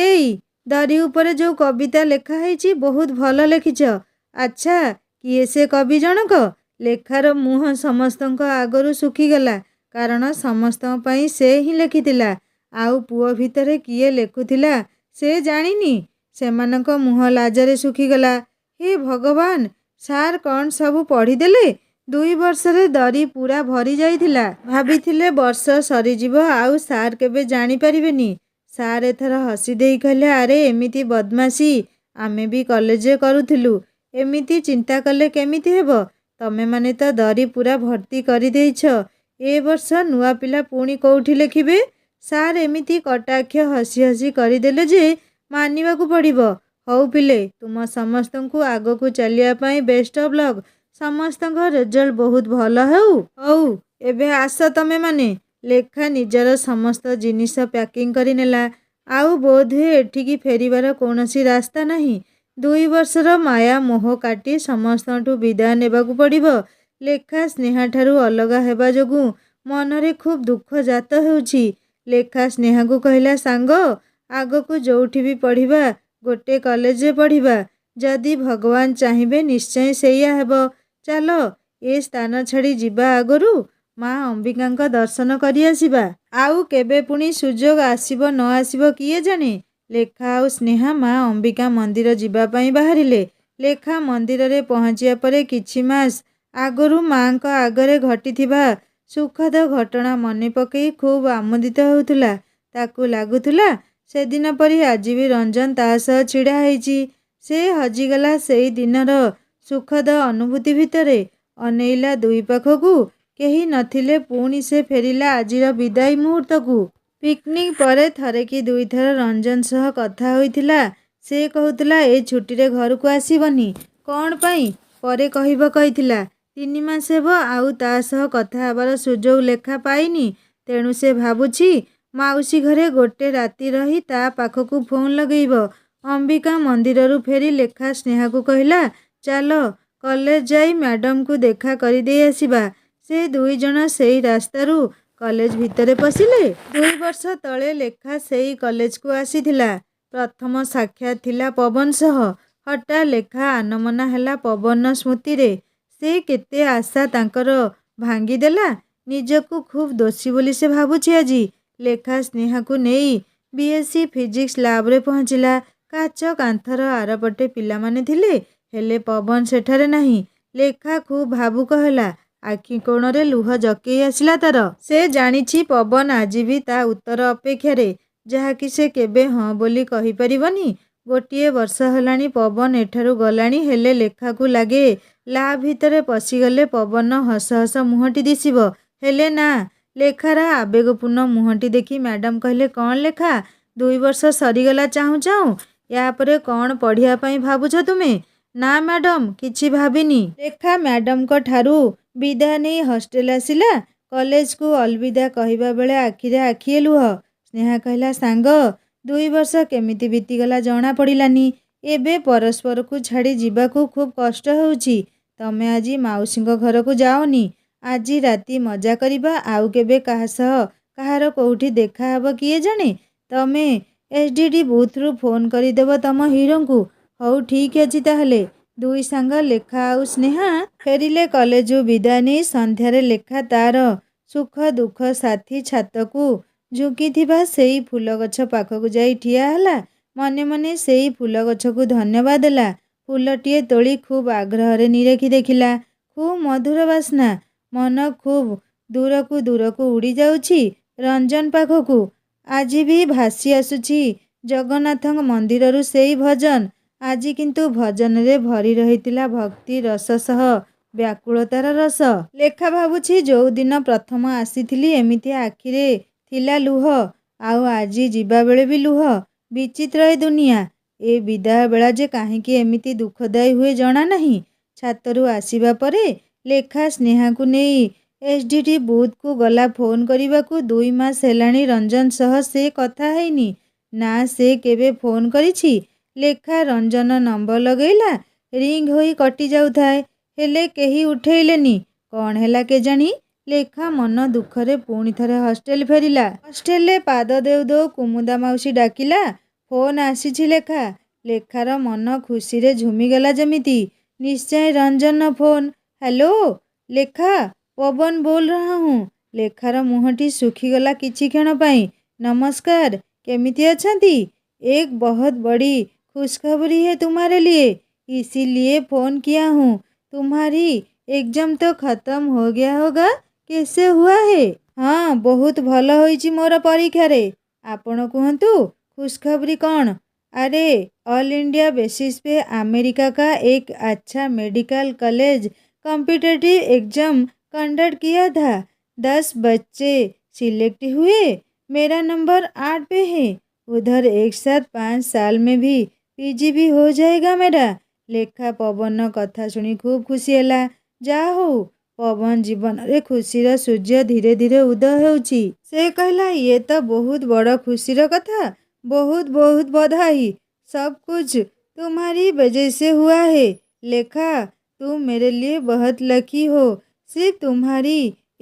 ଏଇ ଦରି ଉପରେ ଯେଉଁ କବିତା ଲେଖା ହେଇଛି, ବହୁତ ଭଲ ଲେଖିଛ। ଆଚ୍ଛା, କିଏ ସେ କବି ଜଣକ? ଲେଖାର ମୁହଁ ସମସ୍ତଙ୍କ ଆଗରୁ ଶୁଖିଗଲା। କାରଣ ସମସ୍ତଙ୍କ ପାଇଁ ସେ ହିଁ ଲେଖିଥିଲା। ଆଉ ପୁଅ ଭିତରେ କିଏ ଲେଖୁଥିଲା ସେ ଜାଣିନି। ସେମାନଙ୍କ ମୁହଁ ଲାଜରେ ଶୁଖିଗଲା। ହେ ଭଗବାନ, ସାର୍ କ'ଣ ସବୁ ପଢ଼ିଦେଲେ? 2 ବର୍ଷରେ ଦରି ପୁରା ଭରି ଯାଇଥିଲା। ଭାବିଥିଲେ ବର୍ଷ ସରିଯିବ ଆଉ ସାର୍ କେବେ ଜାଣିପାରିବେନି। ସାର୍ ଏଥର ହସି ଦେଇ କହିଲେ, ଆରେ ଏମିତି ବଦମାସି ଆମେ ବି କଲେଜରେ କରୁଥିଲୁ। ଏମିତି ଚିନ୍ତା କଲେ କେମିତି ହେବ? ତମେମାନେ ତ ଦରି ପୁରା ଭର୍ତ୍ତି କରିଦେଇଛ। ଏ ବର୍ଷ ନୂଆ ପିଲା ପୁଣି କୋଉଠି ଲେଖିବେ? ସାର୍ ଏମିତି କଟାକ୍ଷ ହସି ହସି କରିଦେଲେ ଯେ ମାନିବାକୁ ପଡ଼ିବ। ହଉ ପିଲେ, ତୁମ ସମସ୍ତଙ୍କୁ ଆଗକୁ ଚାଲିବା ପାଇଁ ବେଷ୍ଟ ଅଫ୍ ଲକ୍। ସମସ୍ତଙ୍କ ରେଜଲ୍ଟ ବହୁତ ଭଲ ହେଉ। ହଉ ଏବେ ଆସ ତମେ ମାନେ। ଲେଖା ନିଜର ସମସ୍ତ ଜିନିଷ ପ୍ୟାକିଂ କରିନେଲା। ଆଉ ବୋଧହୁଏ ଏଠିକି ଫେରିବାର କୌଣସି ରାସ୍ତା ନାହିଁ। 2 ବର୍ଷର ମାୟା ମୋହ କାଟି ସମସ୍ତଙ୍କଠୁ ବିଦାୟ ନେବାକୁ ପଡ଼ିବ। ଲେଖା ସ୍ନେହାଠାରୁ ଅଲଗା ହେବା ଯୋଗୁଁ ମନରେ ଖୁବ୍ ଦୁଃଖ ଜାତ ହେଉଛି। ଲେଖା ସ୍ନେହାକୁ କହିଲା, ସାଙ୍ଗ, ଆଗକୁ ଯୋଉଠି ବି ପଢ଼ିବା ଗୋଟେ କଲେଜରେ ପଢ଼ିବା। ଯଦି ଭଗବାନ ଚାହିଁବେ ନିଶ୍ଚୟ ସେଇଆ ହେବ। ଚାଲ ଏ ସ୍ଥାନ ଛାଡ଼ି ଯିବା ଆଗରୁ ମା ଅମ୍ବିକାଙ୍କ ଦର୍ଶନ କରି ଆସିବା। ଆଉ କେବେ ପୁଣି ସୁଯୋଗ ଆସିବ ନ ଆସିବ କିଏ ଜାଣେ। ଲେଖା ଆଉ ସ୍ନେହା ମା ଅମ୍ବିକା ମନ୍ଦିର ଯିବା ପାଇଁ ବାହାରିଲେ। ଲେଖା ମନ୍ଦିରରେ ପହଞ୍ଚିବା ପରେ କିଛି ମାସ ଆଗରୁ ମାଙ୍କ ଆଗରେ ଘଟିଥିବା ସୁଖଦ ଘଟଣା ମନେ ପକେଇ ଖୁବ୍ ଆମୋଦିତ ହେଉଥିଲା। ତାକୁ ଲାଗୁଥିଲା ସେଦିନ ପରି ଆଜି ବି ରଞ୍ଜନ ତା ସହ ଛିଡ଼ା ହେଇଛି। ସେ ହଜିଗଲା ସେଇ ଦିନର ସୁଖଦ ଅନୁଭୂତି ଭିତରେ। ଅନେଇଲା ଦୁଇ ପାଖକୁ, କେହି ନଥିଲେ। ପୁଣି ସେ ଫେରିଲା ଆଜିର ବିଦାୟୀ ମୁହୂର୍ତ୍ତକୁ। ପିକନିକ୍ ପରେ ଥରେ କି ଦୁଇଥର ରଞ୍ଜନ ସହ କଥା ହୋଇଥିଲା। ସେ କହୁଥିଲା ଏ ଛୁଟିରେ ଘରକୁ ଆସିବନି। କ'ଣ ପାଇଁ ପରେ କହିବ କହିଥିଲା। 3 ମାସ ହେବ ଆଉ ତା ସହ କଥା ହେବାର ସୁଯୋଗ ଲେଖା ପାଇନି। ତେଣୁ ସେ ଭାବୁଛି ମାଉସୀ ଘରେ ଗୋଟେ ରାତି ରହି ତା ପାଖକୁ ଫୋନ୍ ଲଗେଇବ। ଅମ୍ବିକା ମନ୍ଦିରରୁ ଫେରି ଲେଖା ସ୍ନେହାକୁ କହିଲା, ଚାଲ କଲେଜ ଯାଇ ମ୍ୟାଡମଙ୍କୁ ଦେଖା କରିଦେଇ ଆସିବା। ସେ ଦୁଇଜଣ ସେଇ ରାସ୍ତାରୁ କଲେଜ ଭିତରେ ପଶିଲେ। 2 ବର୍ଷ ତଳେ ଲେଖା ସେଇ କଲେଜକୁ ଆସିଥିଲା। ପ୍ରଥମ ସାକ୍ଷାତ ଥିଲା ପବନ ସହ। ହଠାତ୍ ଲେଖା ଆନମନା ହେଲା ପବନର ସ୍ମୃତିରେ। ସେ କେତେ ଆଶା ତାଙ୍କର ଭାଙ୍ଗିଦେଲା। ନିଜକୁ ଖୁବ୍ ଦୋଷୀ ବୋଲି ସେ ଭାବୁଛି ଆଜି। ଲେଖା ସ୍ନେହାକୁ ନେଇ ବିଏସ୍ସି ଫିଜିକ୍ସ ଲ୍ୟାବରେ ପହଞ୍ଚିଲା। କାଚ କାନ୍ଥର ଆରପଟେ ପିଲାମାନେ ଥିଲେ, ହେଲେ ପବନ ସେଠାରେ ନାହିଁ। ଲେଖା ଖୁବ୍ ଭାବୁକ ହେଲା। ଆଖି କୋଣରେ ଲୁହ ଜକେଇ ଆସିଲା ତାର। ସେ ଜାଣିଛି ପବନ ଆଜି ବି ତା ଉତ୍ତର ଅପେକ୍ଷାରେ, ଯାହାକି ସେ କେବେ ହଁ ବୋଲି କହିପାରିବନି। 1 ବର୍ଷ ହେଲାଣି ପବନ ଏଠାରୁ ଗଲାଣି, ହେଲେ ଲେଖାକୁ ଲାଗେ ଲ୍ୟାବ୍ ଭିତରେ ପଶିଗଲେ ପବନର ହସ ହସ ମୁହଁଟି ଦିଶିବ। ହେଲେ ନା, ଲେଖାର ଆବେଗପୂର୍ଣ୍ଣ ମୁହଁଟି ଦେଖି ମ୍ୟାଡାମ କହିଲେ, କ'ଣ ଲେଖା, 2 ବର୍ଷ ସରିଗଲା ଚାହୁଁ ଚାହୁଁ। ୟା ପରେ କ'ଣ ପଢ଼ିବା ପାଇଁ ଭାବୁଛ ତୁମେ? ନା ମ୍ୟାଡାମ, କିଛି ଭାବିନି। ଲେଖା ମ୍ୟାଡାମଙ୍କ ଠାରୁ ବିଦାୟ ନେଇ ହଷ୍ଟେଲ ଆସିଲା। କଲେଜକୁ ଅଲବିଦା କହିବା ବେଳେ ଆଖିରେ ଆଖିଏ ଲୁହ। ସ୍ନେହା କହିଲା, ସାଙ୍ଗ, 2 ବର୍ଷ କେମିତି ବିତିଗଲା ଜଣା ପଡ଼ିଲାନି। ଏବେ ପରସ୍ପରକୁ ଛାଡ଼ି ଯିବାକୁ ଖୁବ୍ କଷ୍ଟ ହେଉଛି। ତମେ ଆଜି ମାଉସୀଙ୍କ ଘରକୁ ଯାଅନି। ଆଜି ରାତି ମଜା କରିବା। ଆଉ କେବେ କାହା ସହ କାହାର କୋଉଠି ଦେଖା ହେବ କିଏ ଜାଣେ। ତମେ ଏସ୍ଟିଡି ବୁଥରୁ ଫୋନ୍ କରିଦେବ ତମ ହିରୋଙ୍କୁ। ହଉ ଠିକ୍ ଅଛି ତାହେଲେ। ଦୁଇ ସାଙ୍ଗ ଲେଖା ଆଉ ସ୍ନେହା ଫେରିଲେ କଲେଜରୁ ବିଦାୟ ନେଇ। ସନ୍ଧ୍ୟାରେ ଲେଖା ତାର ସୁଖ ଦୁଃଖ ସାଥୀ ଛାତକୁ ଝୁଙ୍କିଥିବା ସେଇ ଫୁଲଗଛ ପାଖକୁ ଯାଇ ଠିଆ ହେଲା। ମନେ ମନେ ସେଇ ଫୁଲଗଛକୁ ଧନ୍ୟବାଦ ଦେଲା। ଫୁଲଟିଏ ତୋଳି ଖୁବ୍ ଆଗ୍ରହରେ ନିରେଖି ଦେଖିଲା। ଖୁବ୍ ମଧୁର ବାସ୍ନା। ମନ ଖୁବ୍ ଦୂରକୁ ଦୂରକୁ ଉଡ଼ି ଯାଉଛି ରଞ୍ଜନ ପାଖକୁ। ଆଜି ବି ଭାସି ଆସୁଛି ଜଗନ୍ନାଥଙ୍କ ମନ୍ଦିରରୁ ସେଇ ଭଜନ। ଆଜି କିନ୍ତୁ ଭଜନରେ ଭରି ରହିଥିଲା ଭକ୍ତି ରସ ସହ ବ୍ୟାକୁଳତାର ରସ। ଲେଖା ଭାବୁଛି ଯୋଉଦିନ ପ୍ରଥମ ଆସିଥିଲି ଏମିତି ଆଖିରେ ଥିଲା ଲୁହ, ଆଉ ଆଜି ଯିବାବେଳେ ବି ଲୁହ। ବିଚିତ୍ର ଏ ଦୁନିଆ। ଏ ବିଦାୟ ବେଳା ଯେ କାହିଁକି ଏମିତି ଦୁଃଖଦାୟୀ ହୁଏ ଜଣା ନାହିଁ। ଛାତରୁ ଆସିବା ପରେ ଲେଖା ସ୍ନେହାକୁ ନେଇ ଏସ୍ଟିଡି ବୁଥକୁ ଗଲା ଫୋନ୍ କରିବାକୁ। 2 ମାସ ହେଲାଣି ରଞ୍ଜନ ସହ ସେ କଥା ହେଇନି। ନା ସେ କେବେ ଫୋନ୍ କରିଛି। ଲେଖା ରଞ୍ଜନ ନମ୍ବର ଲଗେଇଲା। ରିଙ୍ଗ ହୋଇ କଟି ଯାଉଥାଏ, ହେଲେ କେହି ଉଠେଇଲେନି। କ'ଣ ହେଲା କେଜାଣି। ଲେଖା ମନ ଦୁଃଖରେ ପୁଣି ଥରେ ହଷ୍ଟେଲ ଫେରିଲା। ହଷ୍ଟେଲରେ ପାଦ ଦେଉ ଦେଉ କୁମୁଦା ମାଉସୀ ଡାକିଲା, ଫୋନ୍ ଆସିଛି ଲେଖା। ଲେଖାର ମନ ଖୁସିରେ ଝୁମିଗଲା ଯେମିତି। ନିଶ୍ଚୟ ରଞ୍ଜନର ଫୋନ୍। ହ୍ୟାଲୋ ଲେଖା, ପବନ ବୋଲ ରହା ହୁଁ। ଲେଖାର ମୁହଁଟି ଶୁଖିଗଲା କିଛି କ୍ଷଣ ପାଇଁ। ନମସ୍କାର, କେମିତି ଅଛନ୍ତି? एक बहुत बड़ी खुशखबरी है तुम्हारे लिए, इसीलिए फोन किया हूँ। तुम्हारी एग्जाम तो खत्म हो गया होगा, कैसे हुआ है? हाँ, बहुत ଭଲ ହୋଇଛି ମୋର ପରୀକ୍ଷାରେ। ଆପଣ କୁହନ୍ତୁ, खुशखबरी କ'ଣ? अरे, ऑल इंडिया बेसिस पे अमेरिका का एक अच्छा medical college competitive exam conduct किया था। 10 बच्चे सिलेक्ट हुए। मेरा नंबर 8 पे है। उधर एक साथ 5 साल में भी पीजी भी हो जाएगा मेरा। ଲେଖା ପବନ କଥା ଶୁଣି ଖୁବ୍ ଖୁସି ହେଲା। ଯାହା ହଉ ପବନ ଜୀବନରେ ଖୁସିର ସୂର୍ଯ୍ୟ ଧୀରେ ଧୀରେ ଉଦୟ ହେଉଛି। ସେ କହିଲା, ଇଏ ତ ବହୁତ ବଡ଼ ଖୁସିର କଥା। ବହୁତ ବହୁତ ବଧାई। सब कुछ तुम्हारी वजह से हुआ है। लेखा, तुम मेरे लिए बहुत लकी हो। सिर्फ तुम्हारी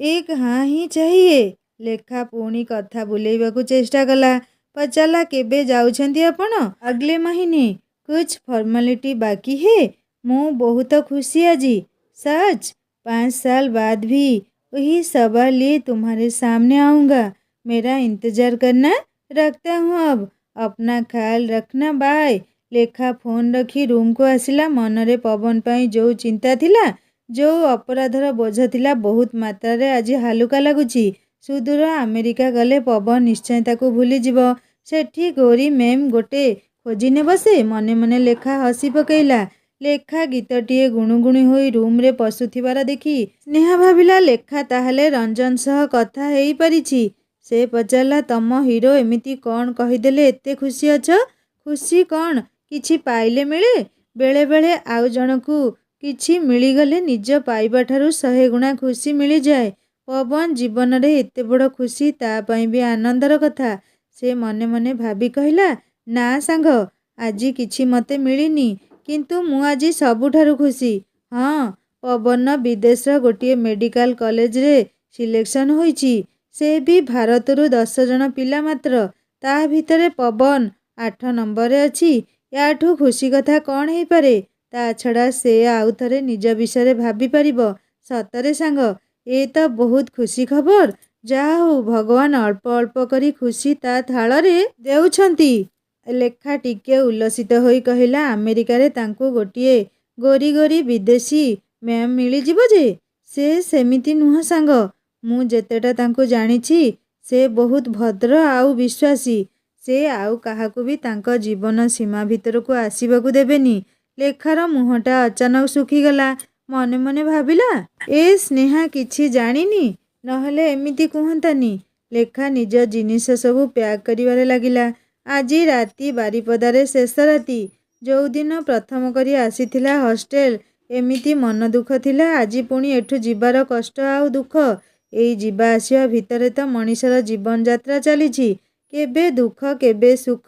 एक हाँ ही चाहिए। ଲେଖା ପୁଣି କଥା ବୁଲେଇବାକୁ ଚେଷ୍ଟା କଲା। ପଚାରିଲା, କେବେ ଯାଉଛନ୍ତି ଆପଣ? अगले महीने। कुछ फॉर्मेलिटी बाकी है? ମୁଁ ବହୁତ ଖୁସି ଆଜି। सच? 5 साल बाद भी वही सवाल लिए तुम्हारे सामने आऊँगा। मेरा इंतजार करना। रखता हूँ अब। अपना ख्याल रखना। बाय। ଲେଖା ଫୋନ୍ ରଖି ରୁମ୍କୁ ଆସିଲା। ମନରେ ପବନ ପାଇଁ ଯେଉଁ ଚିନ୍ତା ଥିଲା, ଯେଉଁ ଅପରାଧର ବୋଝ ଥିଲା, ବହୁତ ମାତ୍ରାରେ ଆଜି ହାଲୁକା ଲାଗୁଛି। ସୁଦୂର ଆମେରିକା ଗଲେ ପବନ ନିଶ୍ଚୟ ତାକୁ ଭୁଲିଯିବ। ସେଠି ଗୌରୀ ମ୍ୟାମ୍ ଗୋଟେ ଖୋଜି ନେବ ସେ। ମନେ ମନେ ଲେଖା ହସି ପକେଇଲା। ଲେଖା ଗୀତଟିଏ ଗୁଣୁଗୁଣୁ ହୋଇ ରୁମ୍ରେ ପଶୁଥିବାର ଦେଖି ସ୍ନେହା ଭାବିଲା, ଲେଖା ତାହେଲେ ରଞ୍ଜନ ସହ କଥା ହେଇପାରିଛି। ସେ ପଚାରିଲା, ତମ ହିରୋ ଏମିତି କ'ଣ କହିଦେଲେ ଏତେ ଖୁସି ଅଛ? ଖୁସି କ'ଣ କିଛି ପାଇଲେ ମିଳେ? ବେଳେବେଳେ ଆଉ ଜଣକୁ କିଛି ମିଳିଗଲେ ନିଜ ପାଇବାଠାରୁ 100 ଗୁଣା ଖୁସି ମିଳିଯାଏ। ପବନ ଜୀବନରେ ଏତେ ବଡ଼ ଖୁସି, ତା ପାଇଁ ବି ଆନନ୍ଦର କଥା। ସେ ମନେ ମନେ ଭାବି କହିଲା, ନା ସାଙ୍ଗ, ଆଜି କିଛି ମୋତେ ମିଳିନି, କିନ୍ତୁ ମୁଁ ଆଜି ସବୁଠାରୁ ଖୁସି। ହଁ, ପବନ ବିଦେଶର ଗୋଟିଏ ମେଡ଼ିକାଲ କଲେଜରେ ସିଲେକ୍ସନ୍ ହୋଇଛି। ସେ ବି ଭାରତରୁ 10 ଜଣ ପିଲା ମାତ୍ର। ତା ଭିତରେ ପବନ 8 ନମ୍ବରରେ ଅଛି। ୟାଠୁ ଖୁସି କଥା କ'ଣ ହେଇପାରେ? ତା ଛଡ଼ା ସେ ଆଉ ଥରେ ନିଜ ବିଷୟରେ ଭାବିପାରିବ। ସତରେ ସାଙ୍ଗ, ଏ ତ ବହୁତ ଖୁସି ଖବର। ଯାହା ହଉ ଭଗବାନ ଅଳ୍ପ ଅଳ୍ପ କରି ଖୁସି ତା ଥାଳରେ ଦେଉଛନ୍ତି। ଲେଖା ଟିକେ ଉଲ୍ଲସିତ ହୋଇ କହିଲା, ଆମେରିକାରେ ତାଙ୍କୁ ଗୋଟିଏ ଗୋରି ଗୋରି ବିଦେଶୀ ମ୍ୟାମ୍ ମିଳିଯିବ ଯେ। ସେ ସେମିତି ନୁହଁ ସାଙ୍ଗ। ମୁଁ ଯେତେଟା ତାଙ୍କୁ ଜାଣିଛି, ସେ ବହୁତ ଭଦ୍ର ଆଉ ବିଶ୍ୱାସୀ। ସେ ଆଉ କାହାକୁ ବି ତାଙ୍କ ଜୀବନ ସୀମା ଭିତରକୁ ଆସିବାକୁ ଦେବେନି। ଲେଖାର ମୁହଁଟା ଅଚାନକ ଶୁଖିଗଲା। ମନେ ମନେ ଭାବିଲା, ଏ ସ୍ନେହା କିଛି ଜାଣିନି, ନହେଲେ ଏମିତି କୁହନ୍ତାନି। ଲେଖା ନିଜ ଜିନିଷ ସବୁ ପ୍ୟାକ୍ କରିବାରେ ଲାଗିଲା। ଆଜି ରାତି ବାରିପଦାରେ ଶେଷ ରାତି। ଯେଉଁଦିନ ପ୍ରଥମ କରି ଆସିଥିଲା ହଷ୍ଟେଲ, ଏମିତି ମନ ଦୁଃଖ ଥିଲା। ଆଜି ପୁଣି ଏଠୁ ଯିବାର କଷ୍ଟ ଆଉ ଦୁଃଖ। ଏଇ ଯିବା ଆସିବା ଭିତରେ ତ ମଣିଷର ଜୀବନଯାତ୍ରା ଚାଲିଛି। କେବେ ଦୁଃଖ, କେବେ ସୁଖ।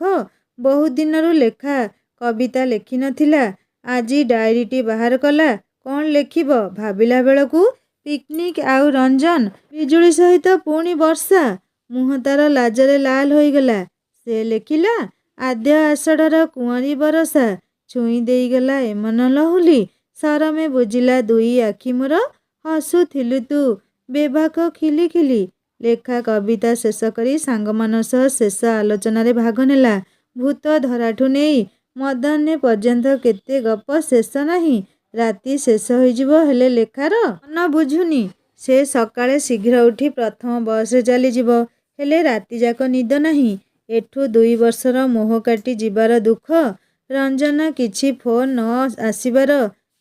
ବହୁତ ଦିନରୁ ଲେଖା କବିତା ଲେଖିନଥିଲା। ଆଜି ଡାଏରୀଟି ବାହାର କଲା। କ'ଣ ଲେଖିବ? ଭାବିଲା ବେଳକୁ ପିକନିକ୍ ଆଉ ରଞ୍ଜନ, ବିଜୁଳି ସହିତ ପୁଣି ବର୍ଷା। ମୁହଁ ତାର ଲାଜରେ ଲାଲ ହୋଇଗଲା। ସେ ଲେଖିଲା, ଆଦ୍ୟ ଆଷାଢ଼ର କୁଆଁରୀ ବରଷା, ଛୁଇଁ ଦେଇଗଲା ଏମନ ଲହୁଲି, ସରମେ ବୁଜିଲା ଦୁଇ ଆଖି ମୋର, ହସୁଥିଲୁ ତୁ ବେବାକ ଖିଲି ଖିଲି। ଲେଖା କବିତା ଶେଷ କରି ସାଙ୍ଗମାନଙ୍କ ସହ ଶେଷ ଆଲୋଚନାରେ ଭାଗ ନେଲା। ଭୂତ ଧରାଠୁ ନେଇ ମଦନେ ପର୍ଯ୍ୟନ୍ତ କେତେ ଗପ, ଶେଷ ନାହିଁ। ରାତି ଶେଷ ହୋଇଯିବ, ହେଲେ ଲେଖାର ମନ ବୁଝୁନି। ସେ ସକାଳେ ଶୀଘ୍ର ଉଠି ପ୍ରଥମ ବସରେ ଚାଲିଯିବ, ହେଲେ ରାତିଯାକ ନିଦ ନାହିଁ। ଏଠୁ 2 ବର୍ଷର ମୋହ କାଟି ଯିବାର ଦୁଃଖ, ରଞ୍ଜନ କିଛି ଫୋନ୍ ନ ଆସିବାର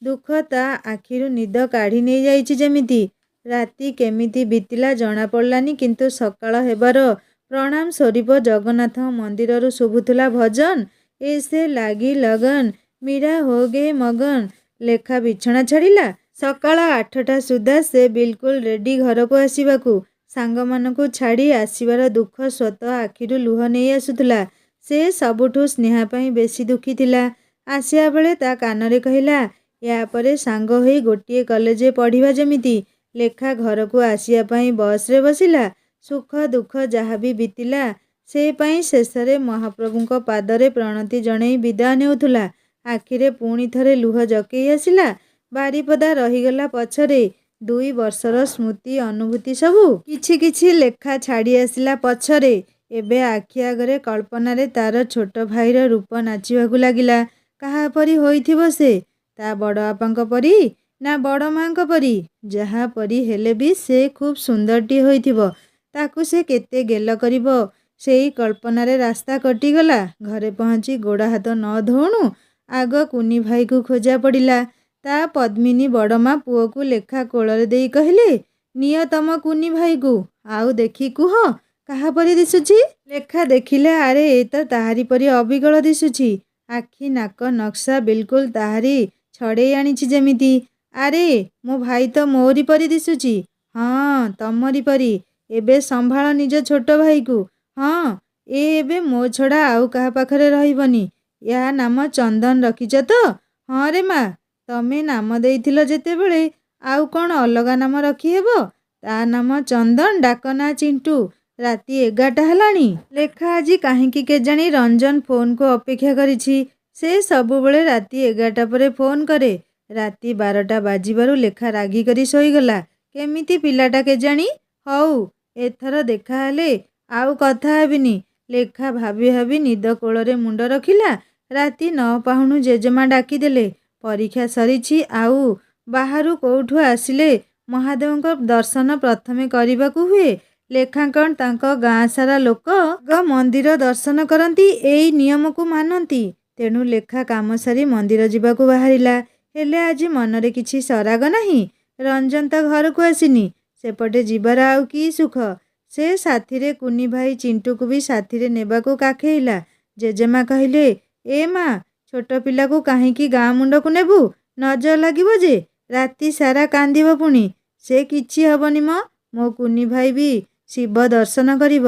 ଦୁଃଖ ତା ଆଖିରୁ ନିଦ କାଢ଼ି ନେଇଯାଇଛି ଯେମିତି। ରାତି କେମିତି ବିତିଲା ଜଣାପଡ଼ିଲାନି, କିନ୍ତୁ ସକାଳ ହେବାର ପ୍ରଣାମ ସ୍ୱରୂପ ଜଗନ୍ନାଥ ମନ୍ଦିରରୁ ଶୁଭୁଥିଲା ଭଜନ, ଏସେ ଲାଗି लगन, ମୀରା ହୋ गे ମଗନ। ଲେଖା ବିଛଣା ଛାଡ଼ିଲା। ସକାଳ 8ଟା ସୁଦ୍ଧା ସେ ବିଲକୁଲ ରେଡ଼ି ଘରକୁ ଆସିବାକୁ। ସାଙ୍ଗମାନଙ୍କୁ ଛାଡ଼ି ଆସିବାର ଦୁଃଖ ସ୍ୱତଃ ଆଖିରୁ ଲୁହ ନେଇ ଆସୁଥିଲା। ସେ ସବୁଠୁ ସ୍ନେହା ପାଇଁ ବେଶୀ ଦୁଃଖୀ ଥିଲା। ଆସିବା ବେଳେ ତା କାନରେ କହିଲା, ୟା ପରେ ସାଙ୍ଗ ହୋଇ ଗୋଟିଏ କଲେଜରେ ପଢ଼ିବା ଯେମିତି। ଲେଖା ଘରକୁ ଆସିବା ପାଇଁ ବସରେ ବସିଲା। ସୁଖ ଦୁଃଖ ଯାହା ବି ବିତିଲା, ସେ ପାଇଁ ଶେଷରେ ମହାପ୍ରଭୁଙ୍କ ପାଦରେ ପ୍ରଣତି ଜଣେଇ ବିଦାୟ ନେଉଥିଲା। ଆଖିରେ ପୁଣି ଥରେ ଲୁହ ଜକେଇ ଆସିଲା। ବାରିପଦା ରହିଗଲା ପଛରେ। 2 ବର୍ଷର ସ୍ମୃତି, ଅନୁଭୂତି ସବୁ କିଛି କିଛି ଲେଖା ଛାଡ଼ି ଆସିଲା ପଛରେ। ଏବେ ଆଖି ଆଗରେ କଳ୍ପନାରେ ତାର ଛୋଟ ଭାଇର ରୂପ ନାଚିବାକୁ ଲାଗିଲା। କାହା ପରି ହୋଇଥିବ ସେ? ତା ବଡ଼ ବାପାଙ୍କ ପରି, ନା ବଡ଼ ମାଙ୍କ ପରି? ଯାହା ପରି ହେଲେ ବି ସେ ଖୁବ୍ ସୁନ୍ଦରଟିଏ ହୋଇଥିବ। ତାକୁ ସେ କେତେ ଗେଲ କରିବ, ସେଇ କଳ୍ପନାରେ ରାସ୍ତା କଟିଗଲା। ଘରେ ପହଞ୍ଚି ଗୋଡ଼ ହାତ ନ ଧୋଉଣୁ ଆଗ କୁନି ଭାଇକୁ ଖୋଜା ପଡ଼ିଲା। ତା ପଦ୍ମିନୀ ବଡ଼ମା ପୁଅକୁ ଲେଖା କୋଳରେ ଦେଇ କହିଲେ, ନିଅ ତମ କୁନି ଭାଇକୁ, ଆଉ ଦେଖି କୁହ କାହା ପରି ଦିଶୁଛି। ଲେଖା ଦେଖିଲେ, ଆରେ ଏ ତ ତାହାରି ପରି ଅବିକଳ ଦିଶୁଛି। ଆଖି ନାକ ନକ୍ସା ବିଲକୁଲ ତାହାରି ଛଡ଼େଇ ଆଣିଛି ଯେମିତି। ଆରେ ମୋ ଭାଇ ତ ମୋରି ପରି ଦିଶୁଛି। ହଁ ତମରି ପରି। ଏବେ ସମ୍ଭାଳ ନିଜ ଛୋଟ ଭାଇକୁ। ହଁ ଏବେ ମୋ ଛଡ଼ା ଆଉ କାହା ପାଖରେ ରହିବନି। ୟା ନାମ ଚନ୍ଦନ ରଖିଛ ତ? ହଁ ରେ ମା, ତମେ ନାମ ଦେଇଥିଲ ଯେତେବେଳେ ଆଉ କ'ଣ ଅଲଗା ନାମ ରଖିହେବ? ତା ନାମ ଚନ୍ଦନ, ଡାକ ନାଁ ଚିଣ୍ଟୁ। ରାତି 11ଟା ହେଲାଣି। ଲେଖା ଆଜି କାହିଁକି କେଜାଣି ରଞ୍ଜନ ଫୋନ୍କୁ ଅପେକ୍ଷା କରିଛି। ସେ ସବୁବେଳେ ରାତି 11ଟା ପରେ ଫୋନ୍ କରେ। ରାତି 12ଟା ବାଜିବାରୁ ଲେଖା ରାଗିକରି ଶୋଇଗଲା। କେମିତି ପିଲାଟା କେଜାଣି? ହଉ ଏଥର ଦେଖାହେଲେ ଆଉ କଥା ହେବିନି। ଲେଖା ଭାବି ଭାବି ନିଦ କୋଳରେ ମୁଣ୍ଡ ରଖିଲା। ରାତି 9 ପାହୁଣୁ ଜେଜେମା ଡାକିଦେଲେ। ପରୀକ୍ଷା ସରିଛି, ଆଉ ବାହାରୁ କୋଉଠୁ ଆସିଲେ ମହାଦେବଙ୍କ ଦର୍ଶନ ପ୍ରଥମେ କରିବାକୁ ହୁଏ। ଲେଖା କ'ଣ ତାଙ୍କ ଗାଁ ସାରା ଲୋକ ମନ୍ଦିର ଦର୍ଶନ କରନ୍ତି, ଏଇ ନିୟମକୁ ମାନନ୍ତି। ତେଣୁ ଲେଖା କାମ ସାରି ମନ୍ଦିର ଯିବାକୁ ବାହାରିଲା। ହେଲେ ଆଜି ମନରେ କିଛି ସରାଗ ନାହିଁ। ରଞ୍ଜନ ତା ଘରକୁ ଆସିନି। ସେପଟେ ଯିବାର ଆଉ କି ସୁଖ। ସେ ସାଥିରେ କୁନି ଭାଇ ଚିଣ୍ଟୁକୁ ବି ସାଥିରେ ନେବାକୁ କାଖେଇଲା। ଜେଜେମା କହିଲେ, ଏ ମା, ଛୋଟ ପିଲାକୁ କାହିଁକି ଗାଁ ମୁଣ୍ଡକୁ ନେବୁ? ନଜର ଲାଗିବ ଯେ, ରାତି ସାରା କାନ୍ଦିବ ପୁଣି। ସେ କିଛି ହବନି ମ, ମୋ କୁନି ଭାଇ ବି ଶିବ ଦର୍ଶନ କରିବ।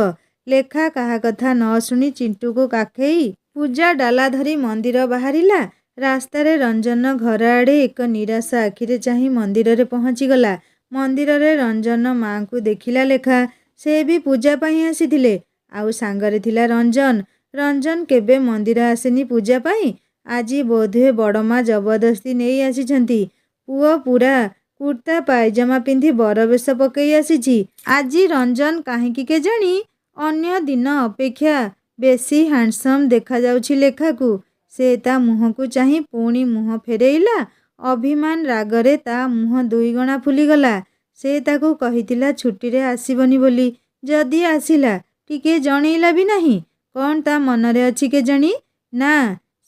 ଲେଖା କାହା କଥା ନ ଶୁଣି ଚିଣ୍ଟୁକୁ କାଖେଇ ପୂଜା ଡାଲା ଧରି ମନ୍ଦିର ବାହାରିଲା। ରାସ୍ତାରେ ରଞ୍ଜନ ଘର ଆଡ଼େ ଏକ ନିରାଶ ଆଖିରେ ଚାହିଁ ମନ୍ଦିରରେ ପହଞ୍ଚିଗଲା। ମନ୍ଦିରରେ ରଞ୍ଜନ ମାଆଙ୍କୁ ଦେଖିଲା ଲେଖା। ସେ ବି ପୂଜା ପାଇଁ ଆସିଥିଲେ। ଆଉ ସାଙ୍ଗରେ ଥିଲା ରଞ୍ଜନ। ରଞ୍ଜନ କେବେ ମନ୍ଦିର ଆସେନି ପୂଜା ପାଇଁ। ଆଜି ବୋଧହୁଏ ବଡ଼ମା ଜବରଦସ୍ତି ନେଇ ଆସିଛନ୍ତି। ପୁଅ ପୁରା କୁର୍ତ୍ତା ପାଇଜାମା ପିନ୍ଧି ବରବେଶ ପକେଇ ଆସିଛି। ଆଜି ରଞ୍ଜନ କାହିଁକି କେଜାଣି ଅନ୍ୟ ଦିନ ଅପେକ୍ଷା ବେଶୀ ହ୍ୟାଣ୍ଡସମ୍ ଦେଖାଯାଉଛି ଲେଖାକୁ। ସେ ତା ମୁହଁକୁ ଚାହିଁ ପୁଣି ମୁହଁ ଫେରେଇଲା। ଅଭିମାନ ରାଗରେ ତା ମୁହଁ ଦୁଇଗଣା ଫୁଲିଗଲା। ସେ ତାକୁ କହିଥିଲା ଛୁଟିରେ ଆସିବନି ବୋଲି। ଯଦି ଆସିଲା, ଟିକେ ଜଣେଇଲା ବି ନାହିଁ। କ'ଣ ତା ମନରେ ଅଛି କେଜାଣି? ନା,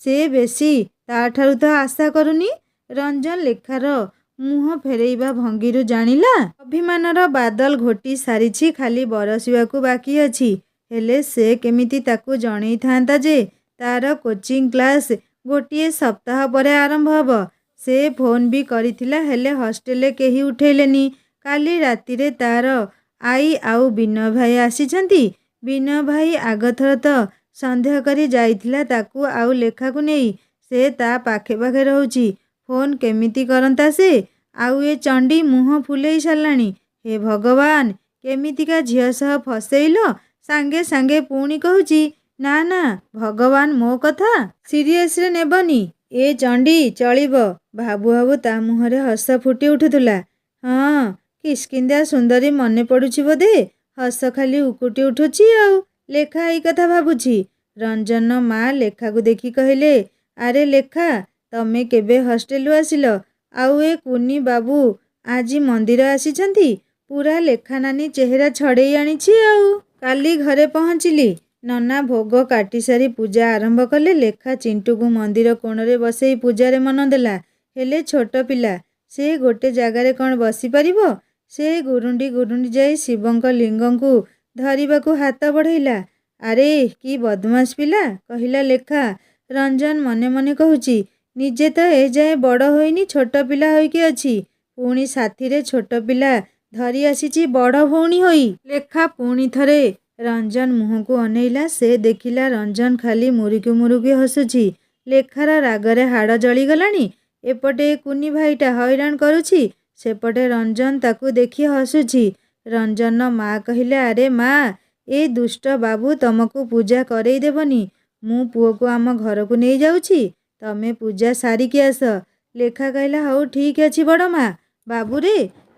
ସେ ବେଶୀ ତାଠାରୁ ତ ଆଶା କରୁନି। ରଞ୍ଜନ ଲେଖାର ମୁହଁ ଫେରେଇବା ଭଙ୍ଗୀରୁ ଜାଣିଲା ଅଭିମାନର ବାଦଲ ଘୋଟି ସାରିଛି, ଖାଲି ବରଷିବାକୁ ବାକି ଅଛି। ହେଲେ ସେ କେମିତି ତାକୁ ଜଣେଇଥାନ୍ତା ଯେ ତାର କୋଚିଂ କ୍ଲାସ୍ ଗୋଟିଏ ସପ୍ତାହ ପରେ ଆରମ୍ଭ ହେବ। ସେ ଫୋନ୍ ବି କରିଥିଲା, ହେଲେ ହଷ୍ଟେଲରେ କେହି ଉଠେଇଲେନି। କାଲି ରାତିରେ ତାର ଆଈ ଆଉ ବିନୟ ଭାଇ ଆସିଛନ୍ତି। ବିନୟ ଭାଇ ଆଗଥର ତ ସନ୍ଦେହ କରି ଯାଇଥିଲା ତାକୁ ଆଉ ଲେଖାକୁ ନେଇ। ସେ ତା ପାଖେ ପାଖେ ରହୁଛି। ଫୋନ୍ କେମିତି କରନ୍ତା ସେ? ଆଉ ଏ ଚଣ୍ଡୀ ମୁହଁ ଫୁଲେଇ ସାରିଲାଣି। ହେ ଭଗବାନ, କେମିତିକା ଝିଅ ସହ ଫସେଇଲ। ସାଙ୍ଗେ ସାଙ୍ଗେ ପୁଣି କହୁଛି, ନା ନା, ଭଗବାନ ମୋ କଥା ସିରିୟସରେ ନେବନି। ଏ ଚଣ୍ଡୀ ଚଳିବ। ଭାବୁ ଭାବୁ ତା ମୁହଁରେ ହସ ଫୁଟି ଉଠୁଥିଲା। ହଁ, କିସ୍କିନ୍ଧ୍ୟା ସୁନ୍ଦରୀ ମନେ ପଡ଼ୁଛି ବୋଧେ। ହସ ଖାଲି ଉକୁଟି ଉଠୁଛି ଆଉ। ଲେଖା ଏଇ କଥା ଭାବୁଛି। ରଞ୍ଜନ ମା ଲେଖାକୁ ଦେଖି କହିଲେ, ଆରେ ଲେଖା, ତମେ କେବେ ହଷ୍ଟେଲରୁ ଆସିଲ? ଆଉ ଏ କୁନି ବାବୁ ଆଜି ମନ୍ଦିର ଆସିଛନ୍ତି? ପୁରା ଲେଖା ନାନୀ ଚେହେରା ଛଡ଼େଇ ଆଣିଛି ଆଉ। କାଲି ଘରେ ପହଞ୍ଚିଲି। ନନା ଭୋଗ କାଟିସାରି ପୂଜା ଆରମ୍ଭ କଲେ। ଲେଖା ଚିଣ୍ଟୁକୁ ମନ୍ଦିର କୋଣରେ ବସେଇ ପୂଜାରେ ମନ ଦେଲା। ହେଲେ ଛୋଟ ପିଲା, ସେ ଗୋଟେ ଜାଗାରେ କ'ଣ ବସିପାରିବ? ସେ ଗୁରୁଣ୍ଡି ଗୁରୁଣ୍ଡି ଯାଇ ଶିବଙ୍କ ଲିଙ୍ଗକୁ ଧରିବାକୁ ହାତ ବଢ଼େଇଲା। ଆରେ କି ବଦମାସ ପିଲା, କହିଲା ଲେଖା। ରଞ୍ଜନ ମନେ ମନେ କହୁଛି, ନିଜେ ତ ଏଯାଏଁ ବଡ଼ ହୋଇନି, ଛୋଟ ପିଲା ହୋଇକି ଅଛି। ପୁଣି ସାଥିରେ ଛୋଟ ପିଲା ଧରି ଆସିଛି ବଡ଼ ଭଉଣୀ ହୋଇ। ଲେଖା ପୁଣି ଥରେ ରଞ୍ଜନ ମୁହଁକୁ ଅନେଇଲା। ସେ ଦେଖିଲା ରଞ୍ଜନ ଖାଲି ମୁରୁକି ମୁରୁକି ହସୁଛି। ଲେଖାର ରାଗରେ ହାଡ଼ ଜଳିଗଲାଣି। ଏପଟେ କୁନି ଭାଇଟା ହଇରାଣ କରୁଛି, ସେପଟେ ରଞ୍ଜନ ତାକୁ ଦେଖି ହସୁଛି। ରଞ୍ଜନ ମା କହିଲେ, ଆରେ ମା, ଏ ଦୁଷ୍ଟ ବାବୁ ତମକୁ ପୂଜା କରେଇ ଦେବନି। ମୁଁ ପୁଅକୁ ଆମ ଘରକୁ ନେଇ ଯାଉଛି, ତମେ ପୂଜା ସାରିକି ଆସ। ଲେଖା କହିଲା, ହଉ ଠିକ୍ ଅଛି ବଡ଼ ମା। ବାବୁରେ,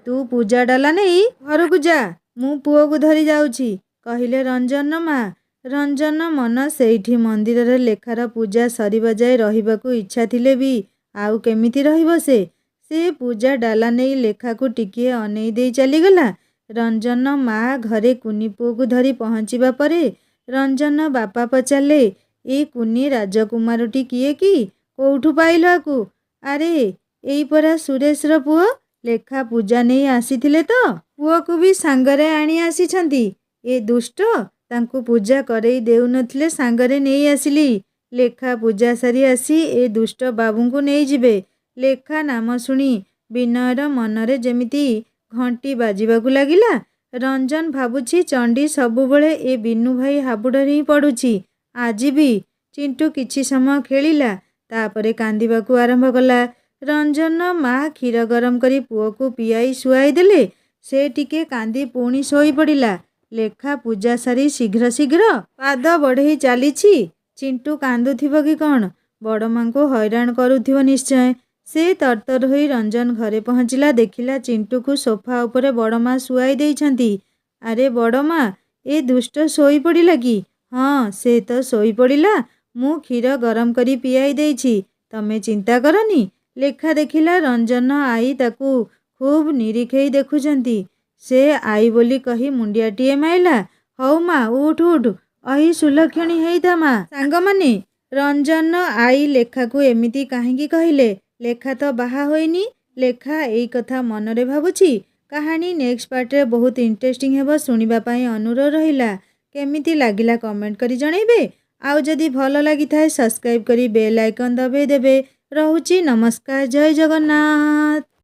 ତୁ ପୂଜା ଡାଲା ନେଇ ଘରକୁ ଯା, ମୁଁ ପୁଅକୁ ଧରି ଯାଉଛି, କହିଲେ ରଞ୍ଜନ ମା। ରଞ୍ଜନ ମନ ସେଇଠି। ମନ୍ଦିରରେ ଲେଖାର ପୂଜା ସରିବା ଯାଏ ରହିବାକୁ ଇଚ୍ଛା ଥିଲେ ବି ଆଉ କେମିତି ରହିବ ସେ? ସେ ପୂଜା ଡାଲା ନେଇ ଲେଖାକୁ ଟିକିଏ ଅନେଇ ଦେଇ ଚାଲିଗଲା। ରଞ୍ଜନ ମା ଘରେ କୁନି ପୁଅକୁ ଧରି ପହଞ୍ଚିବା ପରେ ରଞ୍ଜନ ବାପା ପଚାରିଲେ, ଏ କୁନି ରାଜକୁମାରଟି କିଏ କି? କୋଉଠୁ ପାଇଲ ଆକୁ? ଆରେ ଏଇ ପରା ସୁରେଶର ପୁଅ। ଲେଖା ପୂଜା ନେଇ ଆସିଥିଲେ ତ, ପୁଅକୁ ବି ସାଙ୍ଗରେ ଆଣି ଆସିଛନ୍ତି। ଏ ଦୁଷ୍ଟ, ତାଙ୍କୁ ପୂଜା କରେଇ ଦେଉନଥିଲେ ସାଙ୍ଗରେ ନେଇ ଆସିଲି। ଲେଖା ପୂଜା ସାରି ଆସି ଏ ଦୁଷ୍ଟ ବାବୁଙ୍କୁ ନେଇଯିବେ। ଲେଖା ନାମ ଶୁଣି ବିନୟର ମନରେ ଯେମିତି ଘଣ୍ଟି ବାଜିବାକୁ ଲାଗିଲା। ରଞ୍ଜନ ଭାବୁଛି ଚଣ୍ଡୀ ସବୁବେଳେ ଏ ବିନୁ ଭାଇ ହାବୁଡ଼ରେ ହିଁ ପଡ଼ୁଛି। ଆଜି ବି। ଚିଣ୍ଟୁ କିଛି ସମୟ ଖେଳିଲା, ତାପରେ କାନ୍ଦିବାକୁ ଆରମ୍ଭ କଲା। ରଞ୍ଜନର ମା କ୍ଷୀର ଗରମ କରି ପୁଅକୁ ପିଆଇ ଶୁଆଇ ଦେଲେ। ସେ ଟିକେ କାନ୍ଦି ପୁଣି ଶୋଇପଡ଼ିଲା। ଲେଖା ପୂଜା ସାରି ଶୀଘ୍ର ଶୀଘ୍ର ପାଦ ବଢ଼େଇ ଚାଲିଛି। ଚିଣ୍ଟୁ କାନ୍ଦୁଥିବ କି କ'ଣ? ବଡ଼ ମାଙ୍କୁ ହଇରାଣ କରୁଥିବ ନିଶ୍ଚୟ। ସେ ତରତର ହୋଇ ରଞ୍ଜନ ଘରେ ପହଞ୍ଚିଲା। ଦେଖିଲା ଚିଣ୍ଟୁକୁ ସୋଫା ଉପରେ ବଡ଼ ମା ଶୁଆଇ ଦେଇଛନ୍ତି। ଆରେ ବଡ଼ ମା, ଏ ଦୁଷ୍ଟ ଶୋଇପଡ଼ିଲା କି? ହଁ, ସେ ତ ଶୋଇପଡ଼ିଲା। ମୁଁ କ୍ଷୀର ଗରମ କରି ପିଆଇ ଦେଇଛି। ତମେ ଚିନ୍ତା କରନି। ଲେଖା ଦେଖିଲା ରଞ୍ଜନ ଆଈ ତାକୁ ଖୁବ୍ ନିରୀଖେଇ ଦେଖୁଛନ୍ତି। ସେ ଆଈ ବୋଲି କହି ମୁଣ୍ଡିଆଟିଏ ମାଇଲା। ହଉ ମା, ଉଠ ଉଠ, ଅହି ସୁଲକ୍ଷଣୀ ହେଇଥା ମା। ସାଙ୍ଗମାନେ, ରଞ୍ଜନ ଆଈ ଲେଖାକୁ ଏମିତି କାହିଁକି କହିଲେ? ଲେଖା ତ ବାହା ହୋଇନି। ଲେଖା ଏଇ କଥା ମନରେ ଭାବୁଛି। କାହାଣୀ ନେକ୍ସଟ ପାର୍ଟରେ ବହୁତ ଇଣ୍ଟରେଷ୍ଟିଂ ହେବ। ଶୁଣିବା ପାଇଁ ଅନୁରୋଧ ରହିଲା। କେମିତି ଲାଗିଲା କମେଣ୍ଟ କରି ଜଣାଇବେ। ଆଉ ଯଦି ଭଲ ଲାଗିଥାଏ ସବସ୍କ୍ରାଇବ୍ କରି ବେଲ୍ ଆଇକନ୍ ଦବାଇ ଦେବେ। ରହୁଛି, ନମସ୍କାର, ଜୟ ଜଗନ୍ନାଥ।